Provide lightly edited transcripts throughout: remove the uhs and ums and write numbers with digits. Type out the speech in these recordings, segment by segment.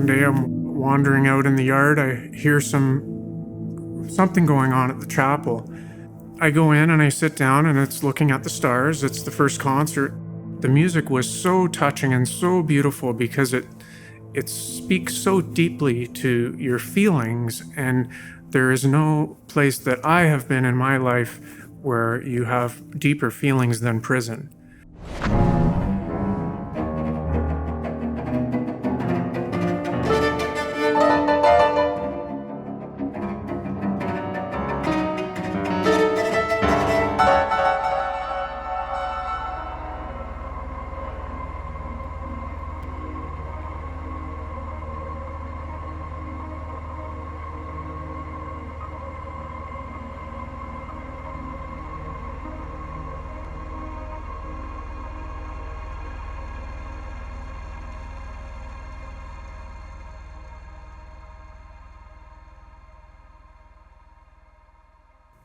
One day I'm wandering out in the yard, I hear something going on at the chapel. I go in and I sit down and it's looking at the stars. It's the first concert. The music was so touching and so beautiful because it speaks so deeply to your feelings, and there is no place that I have been in my life where you have deeper feelings than prison.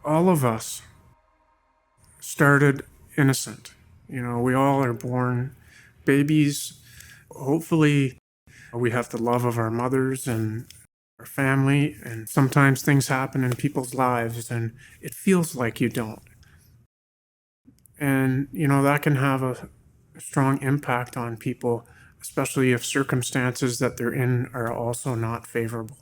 All of us started innocent. We all are born babies. Hopefully, we have the love of our mothers and our family, and sometimes things happen in people's lives and it feels like you don't. And, that can have a strong impact on people, especially if circumstances that they're in are also not favorable.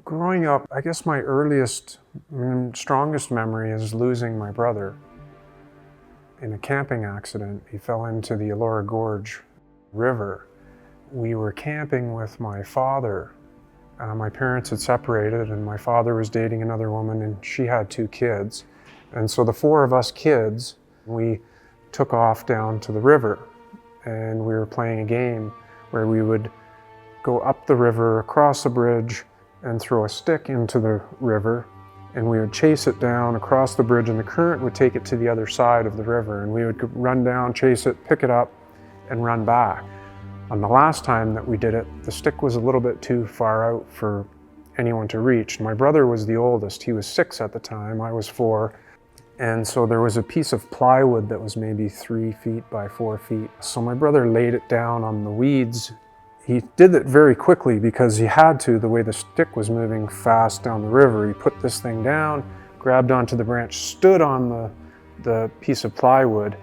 Growing up, I guess my earliest and strongest memory is losing my brother in a camping accident. He fell into the Elora Gorge River. We were camping with my father. My parents had separated and my father was dating another woman and she had 2 kids. And so the 4 of us kids, we took off down to the river and we were playing a game where we would go up the river, across a bridge, and throw a stick into the river and we would chase it down across the bridge, and the current would take it to the other side of the river, and we would run down, chase it, pick it up, and run back. On the last time that we did it, the stick was a little bit too far out for anyone to reach. My brother was the oldest. He was 6 at the time, I was 4. And so there was a piece of plywood that was maybe 3 feet by 4 feet. So my brother laid it down on the weeds. He did it very quickly because he had to, the way the stick was moving fast down the river. He put this thing down, grabbed onto the branch, stood on the piece of plywood.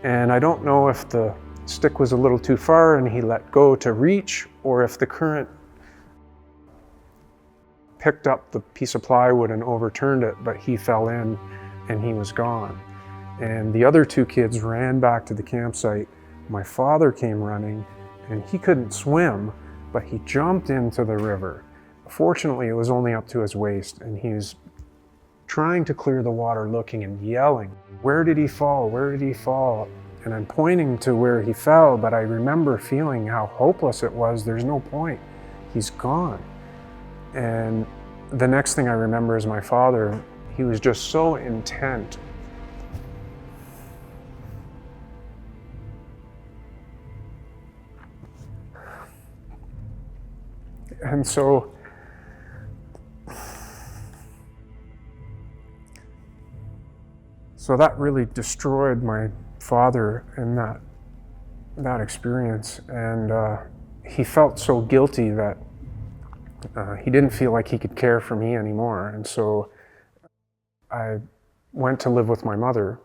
And I don't know if the stick was a little too far and he let go to reach, or if the current picked up the piece of plywood and overturned it, but he fell in and he was gone. And the other 2 kids ran back to the campsite. My father came running, and he couldn't swim, but he jumped into the river. Fortunately, it was only up to his waist, and he was trying to clear the water, looking and yelling, "Where did he fall? Where did he fall?" And I'm pointing to where he fell, but I remember feeling how hopeless it was. There's no point. He's gone. And the next thing I remember is my father. He was just so intent. And so that really destroyed my father in that experience. And he felt so guilty that he didn't feel like he could care for me anymore. And so I went to live with my mother.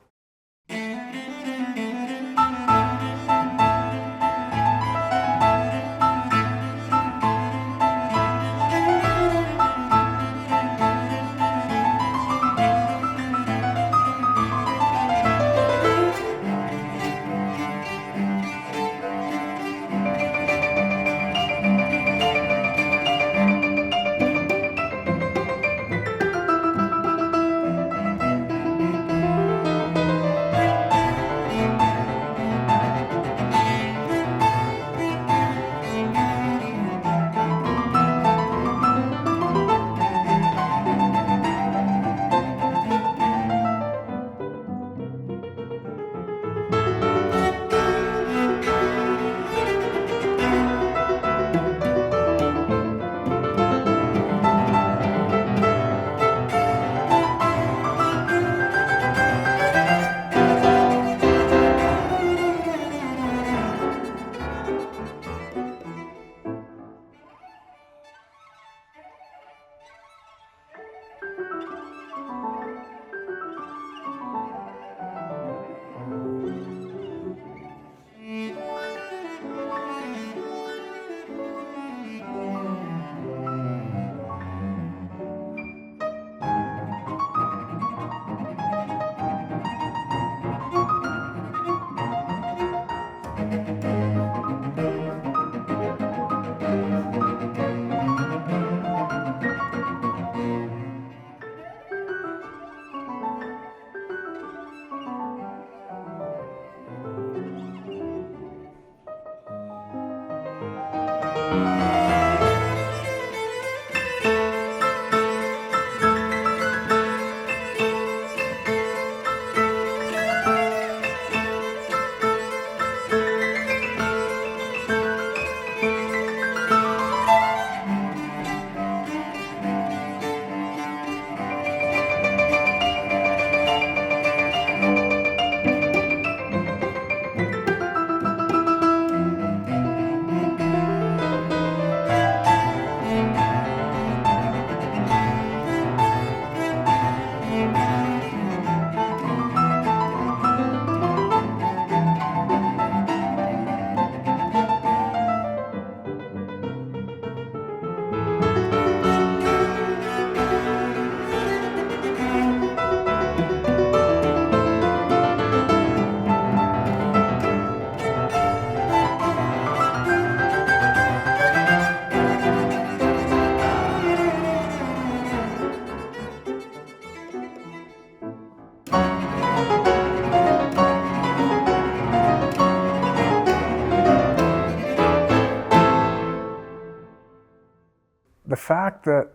The fact that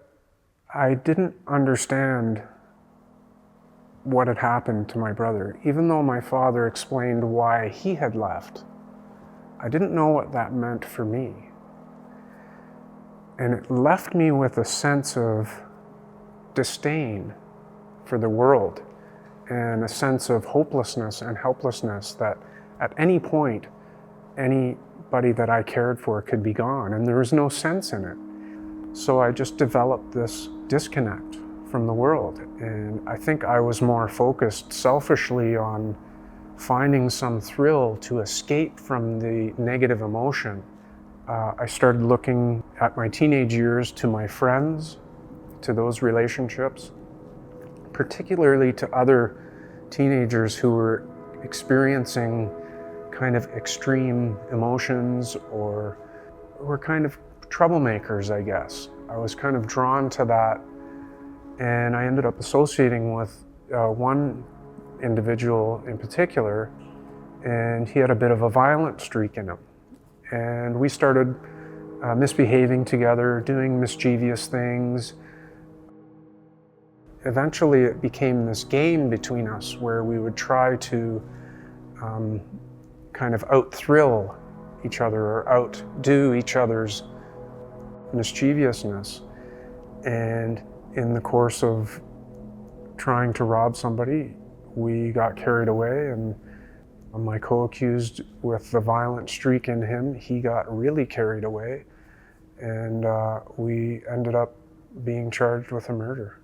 I didn't understand what had happened to my brother. Even though my father explained why he had left, I didn't know what that meant for me. And it left me with a sense of disdain for the world and a sense of hopelessness and helplessness that at any point, anybody that I cared for could be gone, and there was no sense in it. So I just developed this disconnect from the world, and I think I was more focused selfishly on finding some thrill to escape from the negative emotion. I started looking at my teenage years to my friends, to those relationships, particularly to other teenagers who were experiencing kind of extreme emotions or were kind of troublemakers, I guess. I was kind of drawn to that, and I ended up associating with one individual in particular, and he had a bit of a violent streak in him. And we started misbehaving together, doing mischievous things. Eventually it became this game between us where we would try to kind of out-thrill each other or outdo each other's mischievousness. And in the course of trying to rob somebody, we got carried away, and my co-accused with the violent streak in him, he got really carried away, and we ended up being charged with a murder.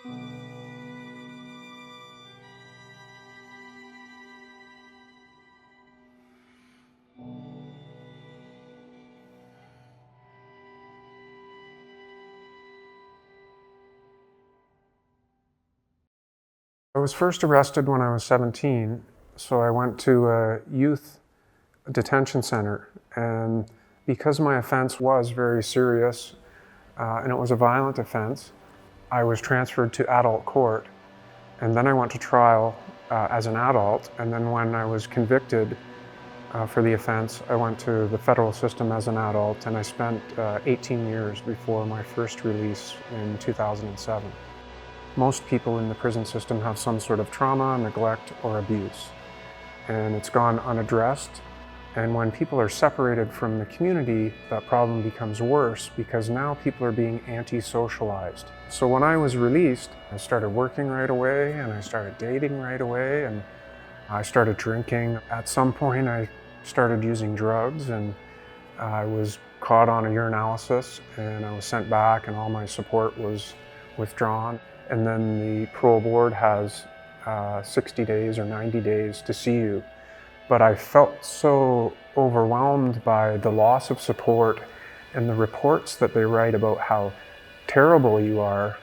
I was first arrested when I was 17, so I went to a youth detention center, and because my offense was very serious, and it was a violent offense, I was transferred to adult court, and then I went to trial as an adult, and then when I was convicted for the offense, I went to the federal system as an adult, and I spent 18 years before my first release in 2007. Most people in the prison system have some sort of trauma, neglect, or abuse, and it's gone unaddressed. And when people are separated from the community, that problem becomes worse because now people are being anti-socialized. So when I was released, I started working right away, and I started dating right away, and I started drinking. At some point, I started using drugs, and I was caught on a urinalysis, and I was sent back, and all my support was withdrawn. And then the parole board has 60 days or 90 days to see you. But I felt so overwhelmed by the loss of support and the reports that they write about how terrible you are.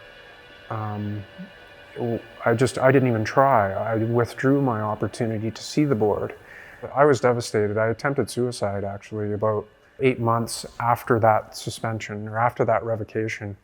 I didn't even try. I withdrew my opportunity to see the board. I was devastated. I attempted suicide actually about 8 months after that suspension or after that revocation.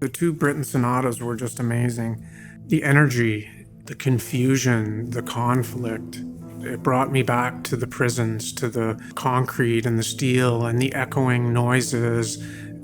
The two Britten sonatas were just amazing. The energy, the confusion, the conflict, it brought me back to the prisons, to the concrete and the steel and the echoing noises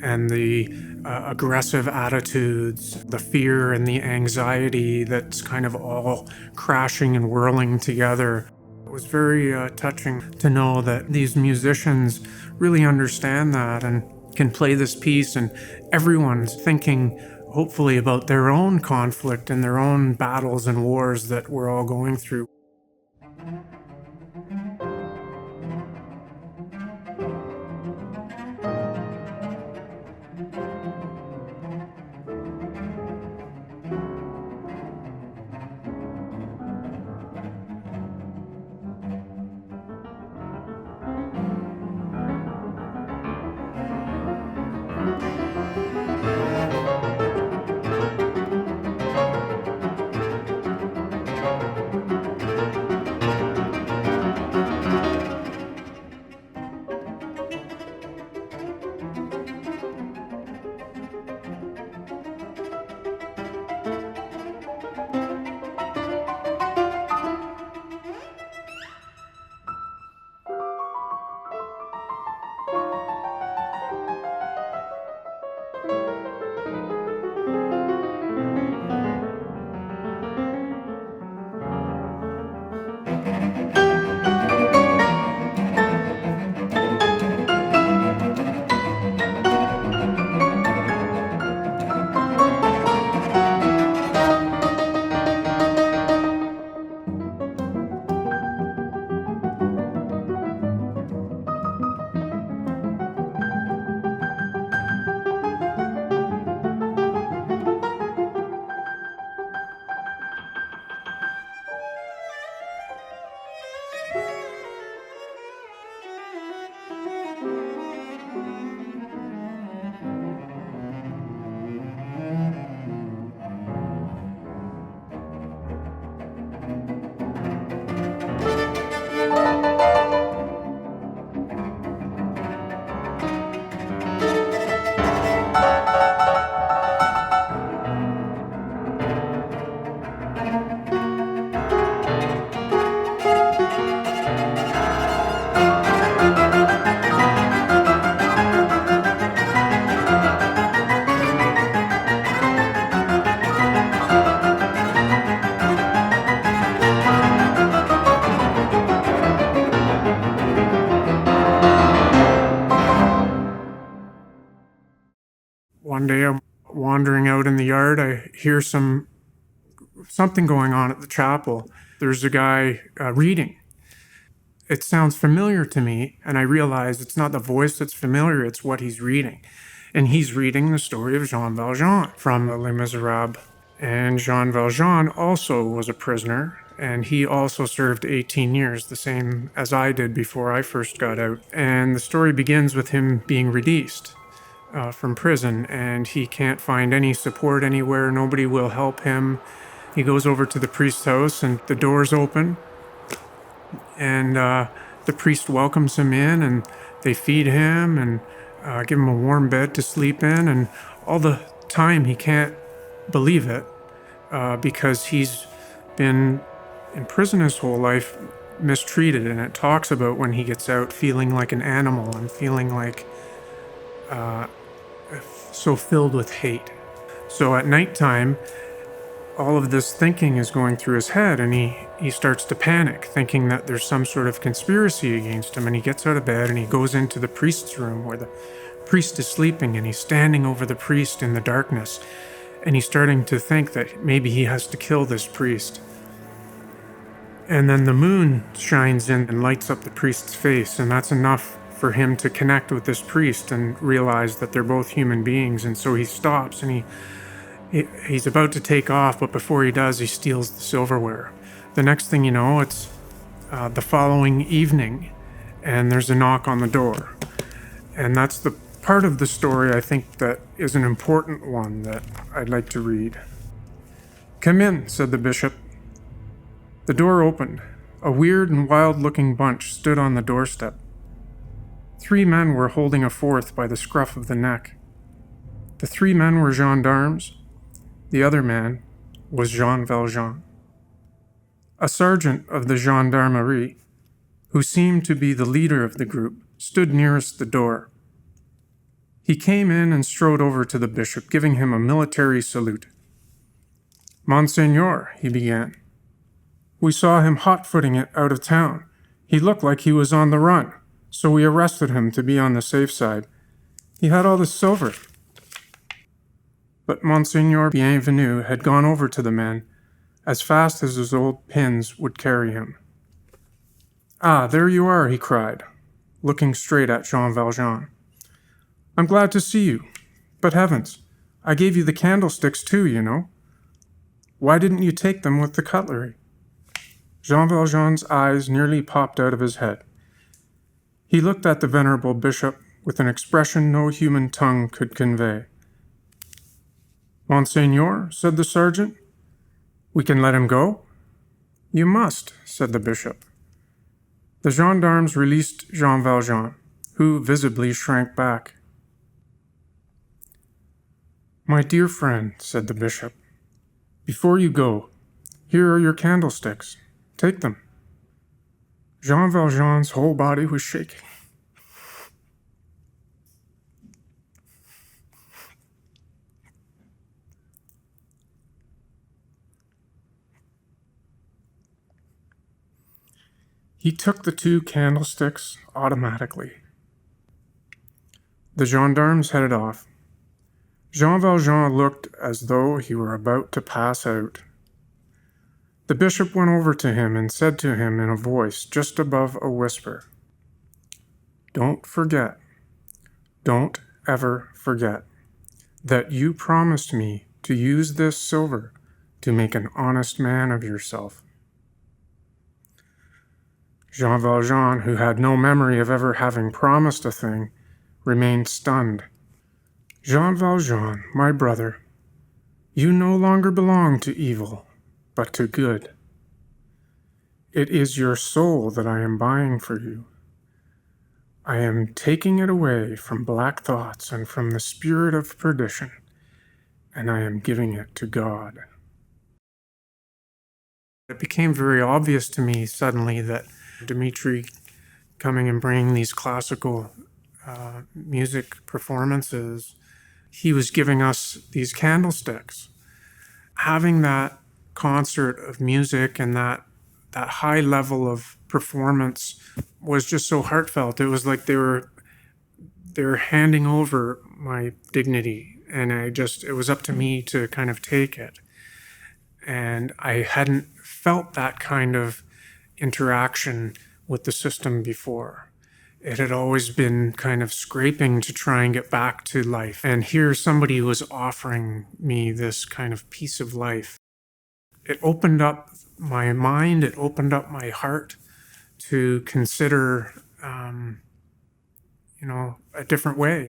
and the aggressive attitudes, the fear and the anxiety that's kind of all crashing and whirling together. It was very touching to know that these musicians really understand that and can play this piece, and everyone's thinking hopefully about their own conflict and their own battles and wars that we're all going through. One day I'm wandering out in the yard. I hear something going on at the chapel. There's a guy reading. It sounds familiar to me, and I realize it's not the voice that's familiar, it's what he's reading. And he's reading the story of Jean Valjean from Les Miserables. And Jean Valjean also was a prisoner, and he also served 18 years, the same as I did before I first got out. And the story begins with him being released from prison, and he can't find any support anywhere. Nobody will help him. He goes over to the priest's house, and the door's open, and the priest welcomes him in, and they feed him and give him a warm bed to sleep in. And all the time he can't believe it because he's been in prison his whole life, mistreated. And it talks about when he gets out feeling like an animal and feeling like so filled with hate. So at nighttime, all of this thinking is going through his head, and he starts to panic, thinking that there's some sort of conspiracy against him. And he gets out of bed and he goes into the priest's room where the priest is sleeping, and he's standing over the priest in the darkness, and he's starting to think that maybe he has to kill this priest. And then the moon shines in and lights up the priest's face, and that's enough for him to connect with this priest and realize that they're both human beings. And so he stops, and he's about to take off, but before he does, he steals the silverware. The next thing you know, it's the following evening, and there's a knock on the door. And that's the part of the story I think that is an important one that I'd like to read. "Come in," said the bishop. The door opened. A weird and wild-looking bunch stood on the doorstep. 3 men were holding a fourth by the scruff of the neck. The 3 men were gendarmes. The other man was Jean Valjean. A sergeant of the gendarmerie, who seemed to be the leader of the group, stood nearest the door. He came in and strode over to the bishop, giving him a military salute. "Monseigneur," he began, "we saw him hot-footing it out of town. He looked like he was on the run, so we arrested him to be on the safe side. He had all the silver." But Monseigneur Bienvenu had gone over to the man as fast as his old pins would carry him. "Ah, there you are," he cried, looking straight at Jean Valjean. "I'm glad to see you. But heavens, I gave you the candlesticks too, you know. Why didn't you take them with the cutlery?" Jean Valjean's eyes nearly popped out of his head. He looked at the venerable bishop with an expression no human tongue could convey. "Monseigneur," said the sergeant, "we can let him go?" "You must," said the bishop. The gendarmes released Jean Valjean, who visibly shrank back. "My dear friend," said the bishop, "before you go, here are your candlesticks. Take them." Jean Valjean's whole body was shaking. He took the 2 candlesticks automatically. The gendarmes headed off. Jean Valjean looked as though he were about to pass out. The bishop went over to him and said to him in a voice just above a whisper, "Don't forget, don't ever forget, that you promised me to use this silver to make an honest man of yourself." Jean Valjean, who had no memory of ever having promised a thing, remained stunned. "Jean Valjean, my brother, you no longer belong to evil, but to good. It is your soul that I am buying for you. I am taking it away from black thoughts and from the spirit of perdition, and I am giving it to God." It became very obvious to me suddenly that Dmitri coming and bringing these classical music performances, he was giving us these candlesticks. Having that concert of music and that high level of performance was just so heartfelt. It was like they were handing over my dignity and it was up to me to kind of take it. And I hadn't felt that kind of interaction with the system before. It had always been kind of scraping to try and get back to life. And here somebody was offering me this kind of piece of life. It opened up my mind, it opened up my heart to consider, a different way.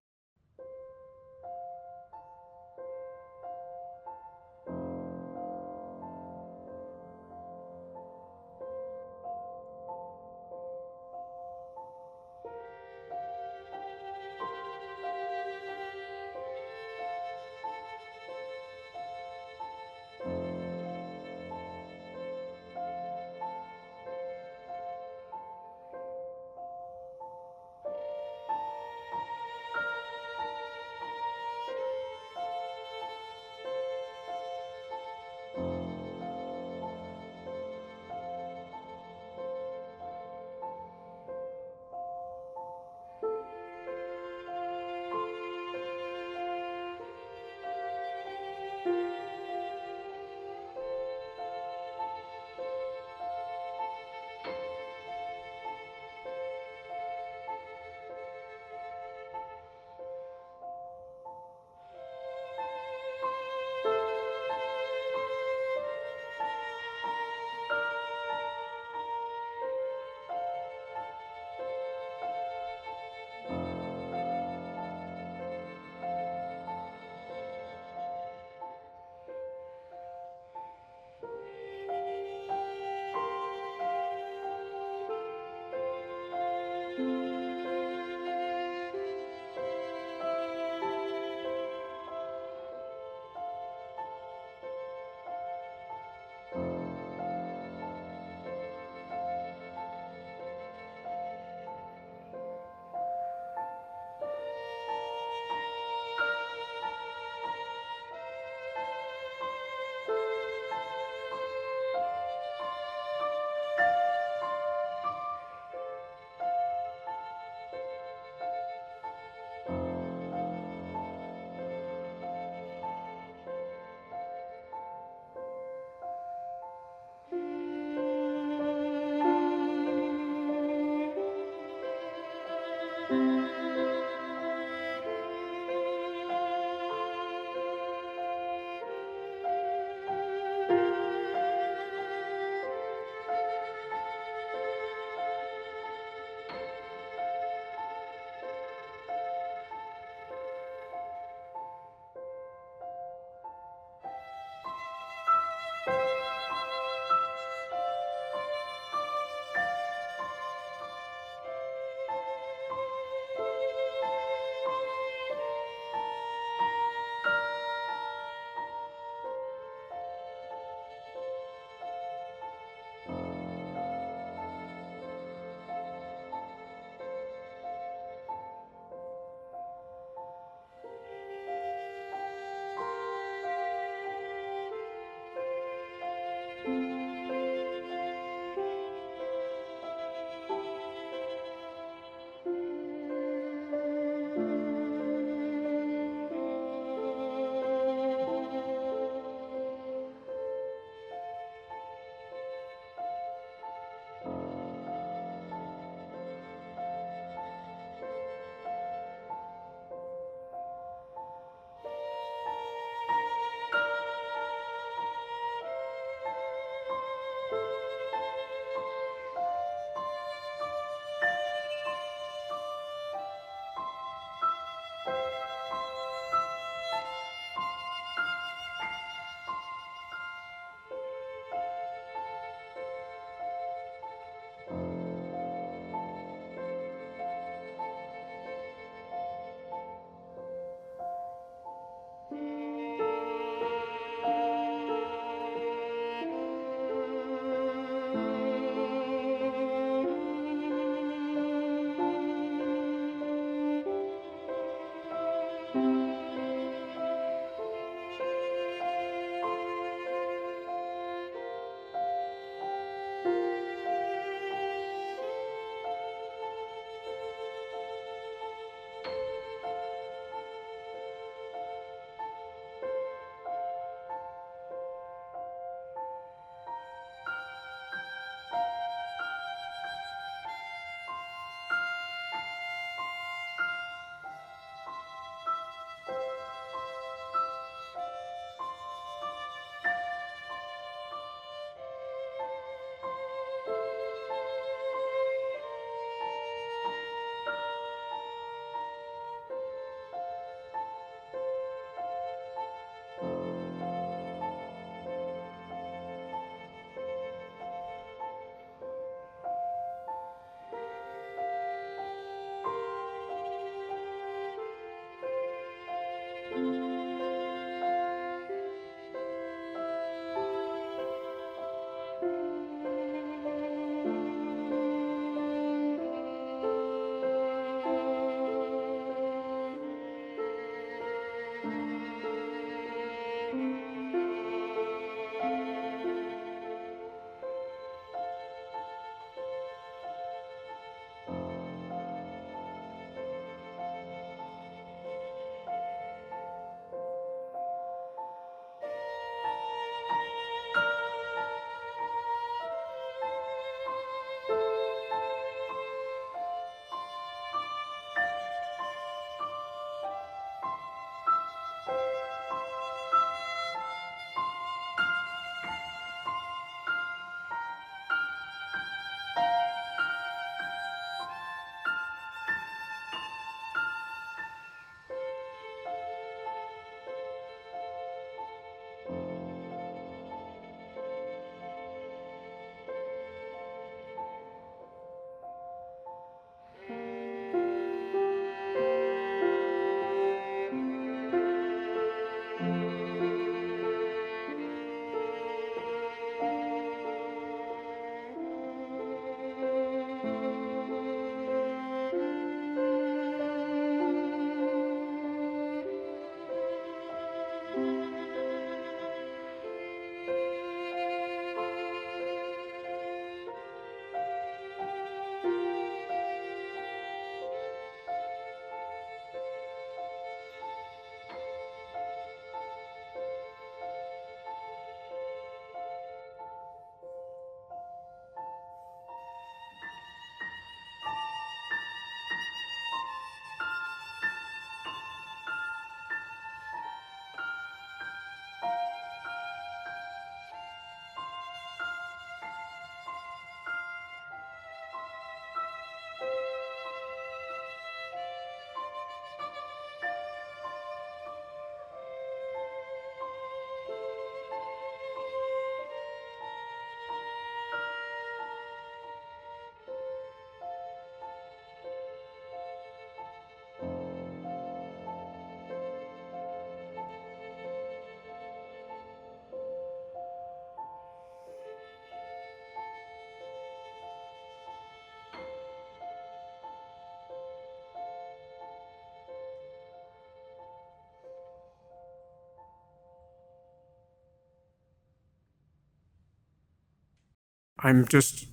I'm just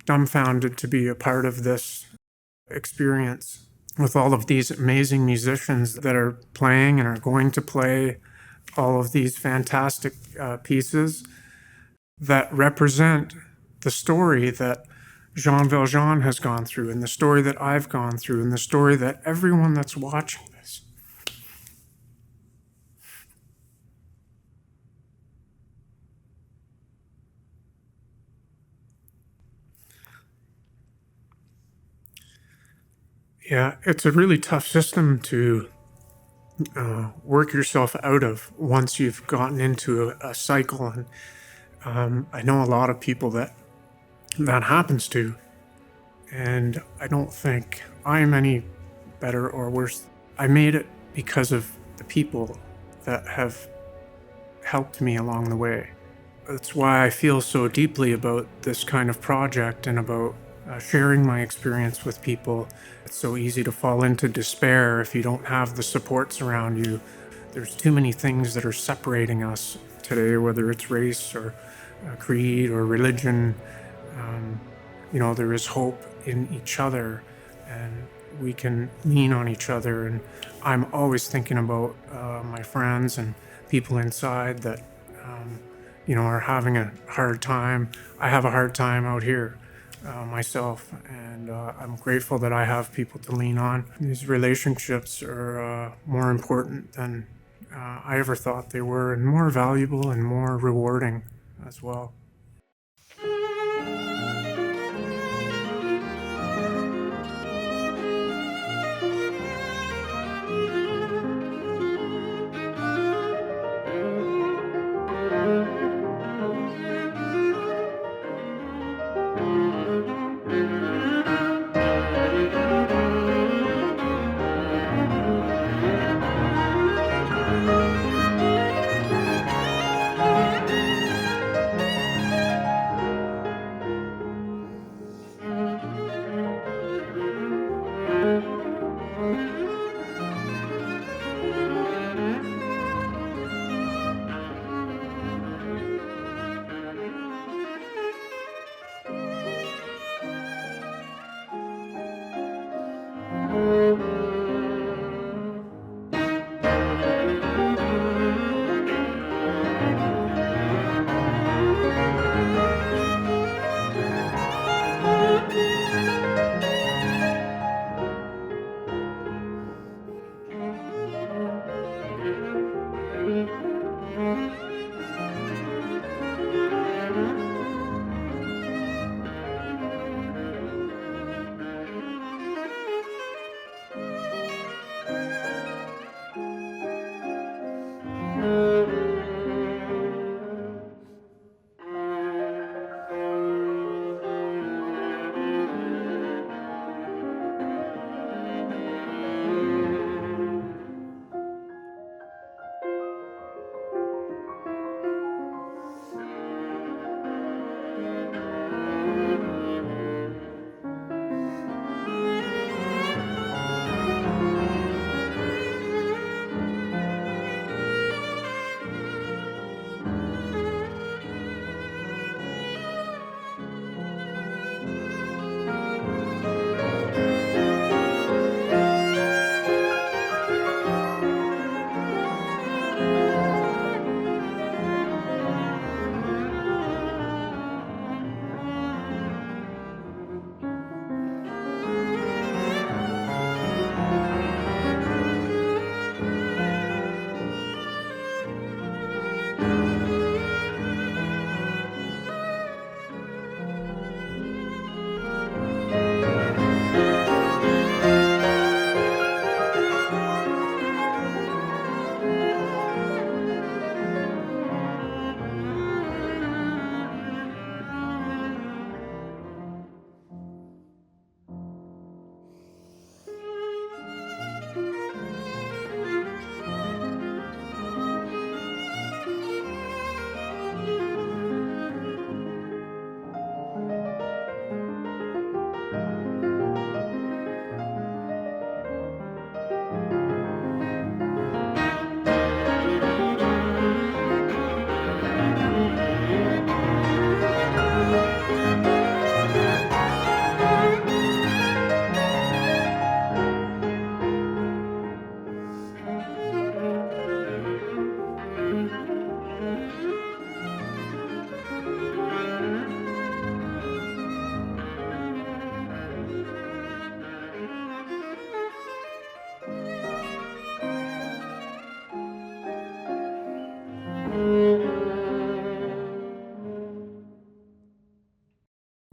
dumbfounded to be a part of this experience with all of these amazing musicians that are playing and are going to play all of these fantastic pieces that represent the story that Jean Valjean has gone through, and the story that I've gone through, and the story that everyone that's watching this. Yeah, it's a really tough system to work yourself out of once you've gotten into a cycle. And I know a lot of people that happens to, and I don't think I'm any better or worse. I made it because of the people that have helped me along the way. That's why I feel so deeply about this kind of project and about sharing my experience with people. It's so easy to fall into despair if you don't have the supports around you. There's too many things that are separating us today, whether it's race or creed or religion. There is hope in each other, and we can lean on each other. And I'm always thinking about my friends and people inside that are having a hard time. I have a hard time out here myself, and I'm grateful that I have people to lean on. These relationships are more important than I ever thought they were, and more valuable and more rewarding as well.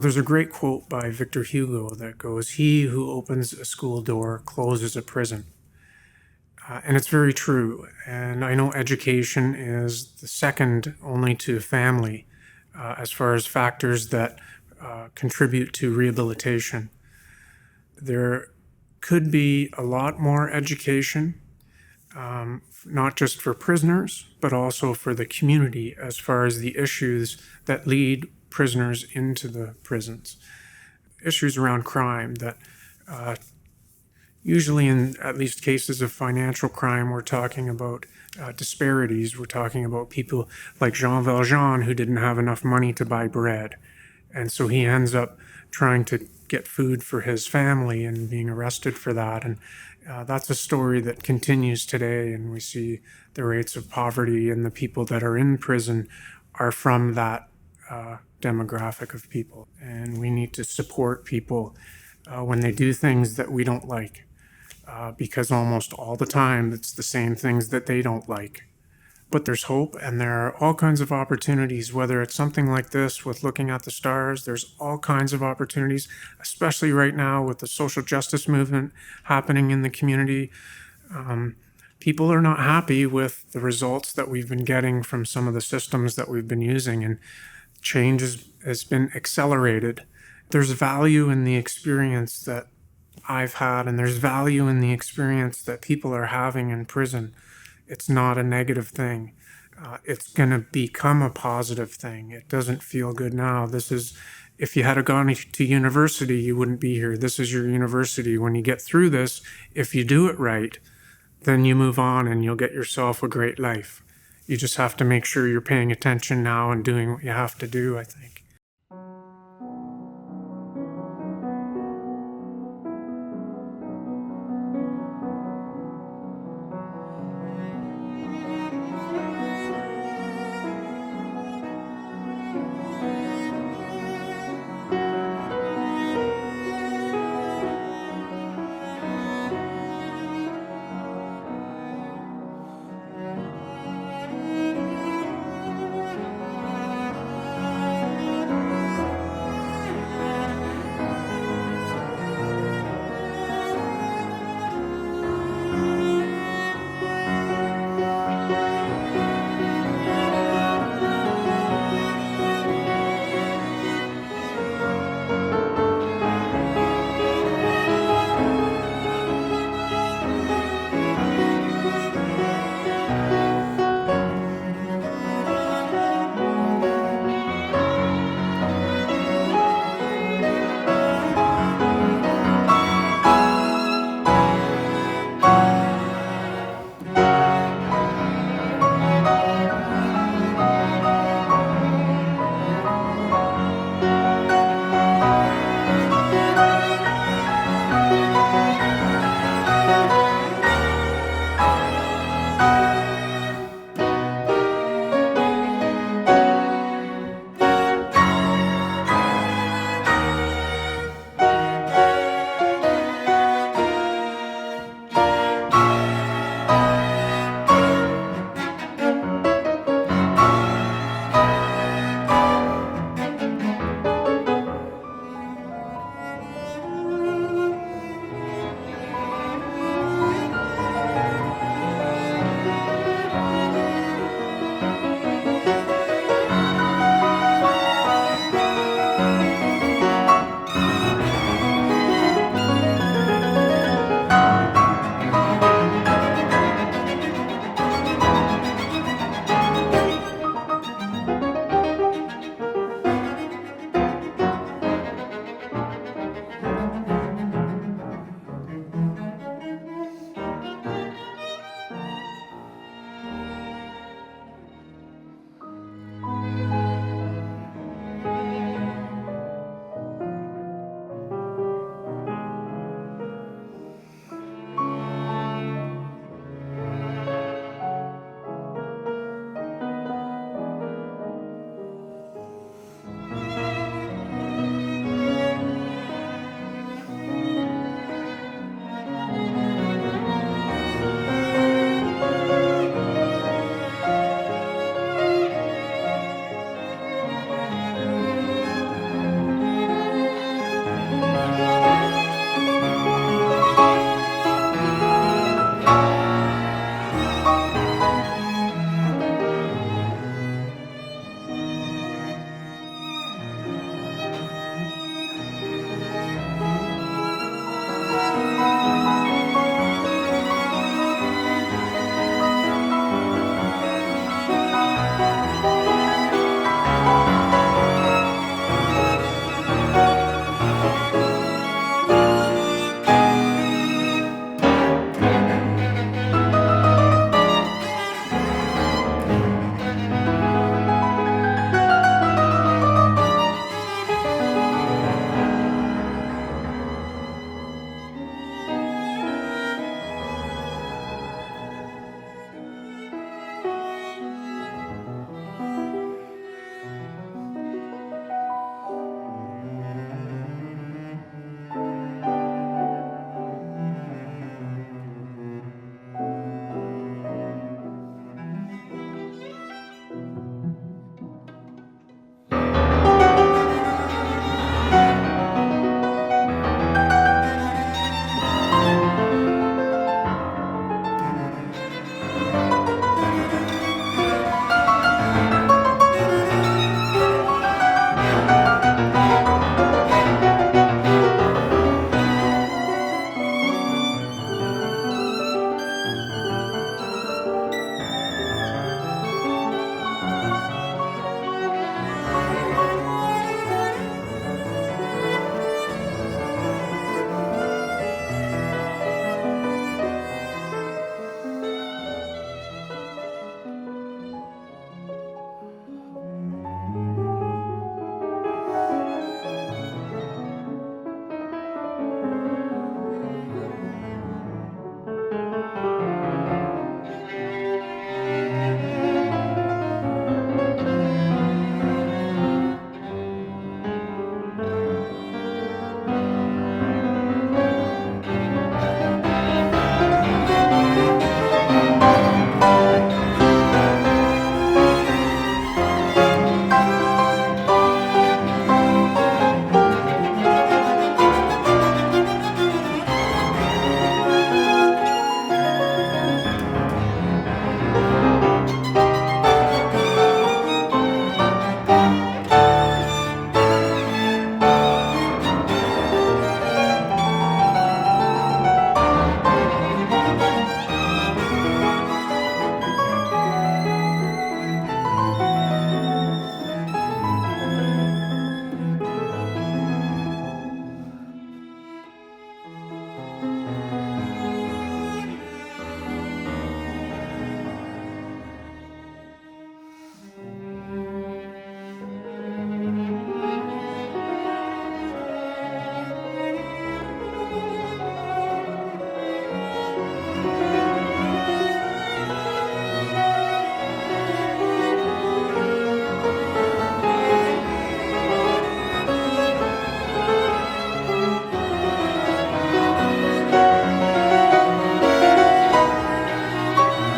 There's a great quote by Victor Hugo that goes, "He who opens a school door closes a prison." And it's very true. And I know education is the second only to family as far as factors that contribute to rehabilitation. There could be a lot more education, not just for prisoners, but also for the community as far as the issues that lead prisoners into the prisons. Issues around crime that usually in at least cases of financial crime, we're talking about disparities. We're talking about people like Jean Valjean who didn't have enough money to buy bread. And so he ends up trying to get food for his family and being arrested for that. And that's a story that continues today. And we see the rates of poverty, and the people that are in prison are from that demographic of people. And we need to support people when they do things that we don't like, because almost all the time it's the same things that they don't like. But there's hope, and there are all kinds of opportunities, whether it's something like this with Looking at the Stars. There's all kinds of opportunities, especially right now with the social justice movement happening in the community. People are not happy with the results that we've been getting from some of the systems that we've been using, and change has been accelerated. There's value in the experience that I've had, and there's value in the experience that people are having in prison. It's not a negative thing. It's going to become a positive thing. It doesn't feel good now. If you had gone to university, you wouldn't be here. This is your university. When you get through this, if you do it right, then you move on and you'll get yourself a great life. You just have to make sure you're paying attention now and doing what you have to do, I think.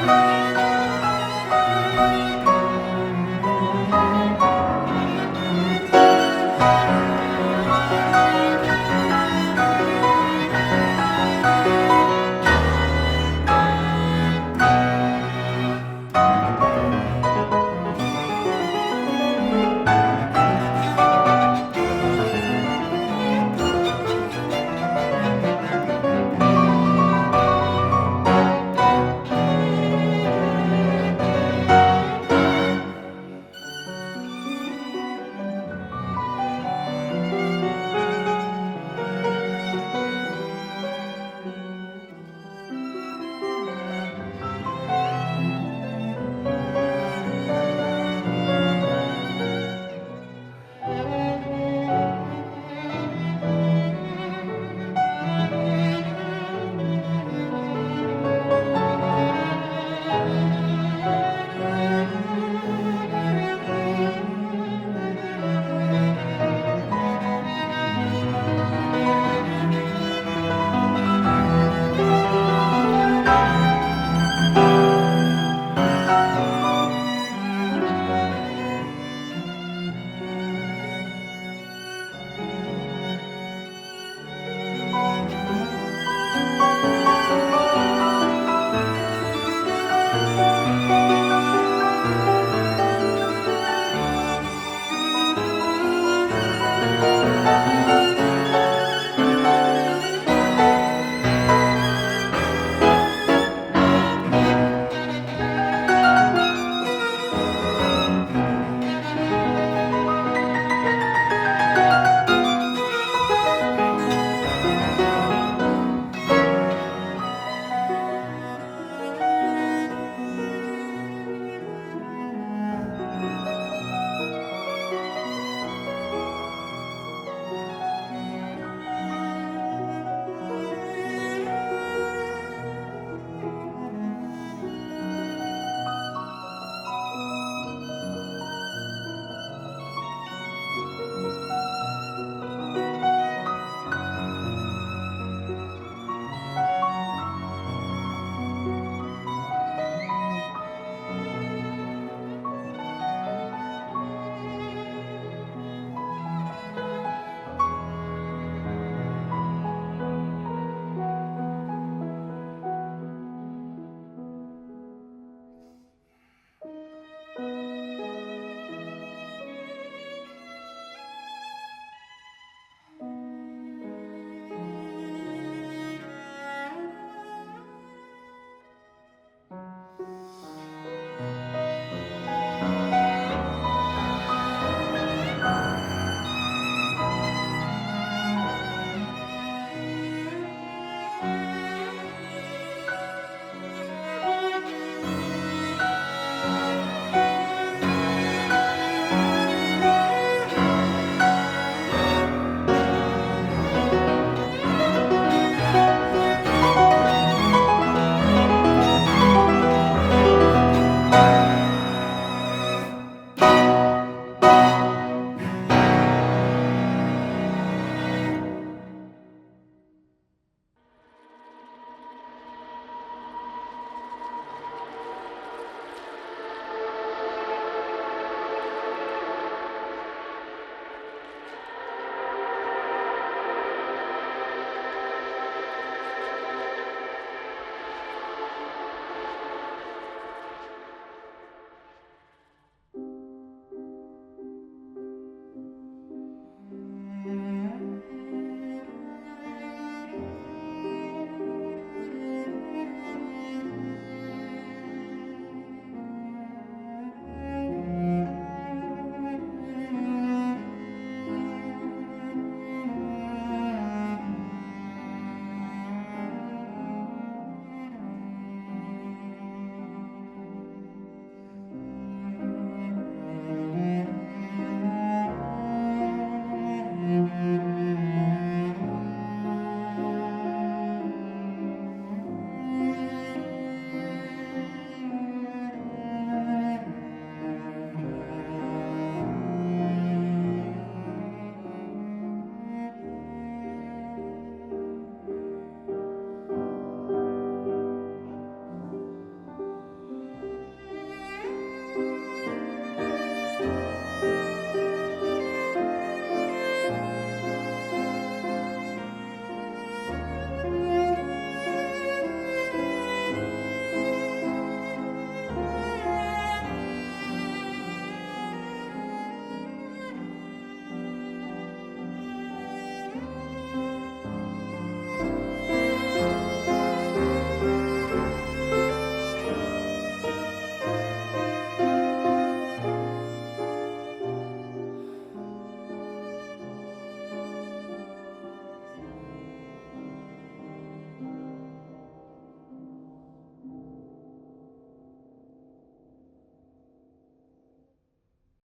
Thank you.